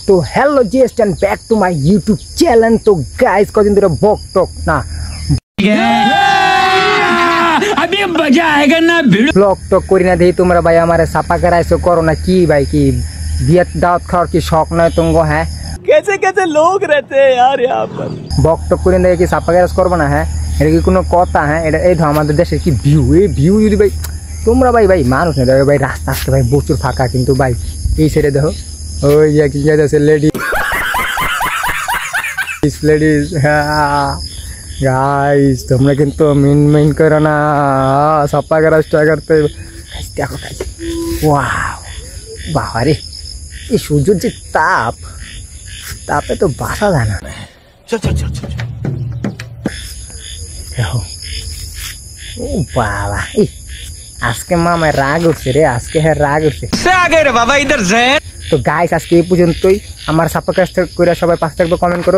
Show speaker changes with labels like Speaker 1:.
Speaker 1: তো hello guys and back to my YouTube channel. তো guys কদিন ধরে বক টক না
Speaker 2: अभी मजा आएगा ना
Speaker 1: ব্লগ টক করি না দেই তোমরা ভাই আমারে সাপা कराइছো করো না কি ভাই কি বিয়েত দাওয়াত খাওয়ার কি শখ নয় তুমগো? হ্যাঁ
Speaker 3: कैसे कैसे लोग रहते हैं यार यहाँ पर।
Speaker 1: বক টক করে দেয় কি সাপা कराइस করবো না? হ্যাঁ এটা কি কোনো কথা? হ্যাঁ এটা এই ধর আমাদের দেশের কি ভিউ, এই ভিউ যদি ভাই তোমরা ভাই ভাই মানুষ না দেখো ভাই রাস্তা আজকে ভাই প্রচুর ফাঁকা, কিন্তু ভাই এই সাইডে দেখো ওই যে কি আছে লেডি লেডিস। হ্যাঁ গাইস তোমরা কিন্তু মেন করো না, সাপা করা স্টার্ট করতে দেখো গাইস। ওয়াও বাবা রে, এই সূর্যের যে তাপে তো বাসা যায় না। দেখো ও বাবা, আজকে মামায় রাগ উঠছে রে, আজকে হ্যাঁ রাগ উঠছে।
Speaker 2: बाबा इधर
Speaker 1: তো গাইস আজকে এই পর্যন্তই। আমার সাপোর্ট করে সবাই পাশে থাকবে, কমেন্ট করো।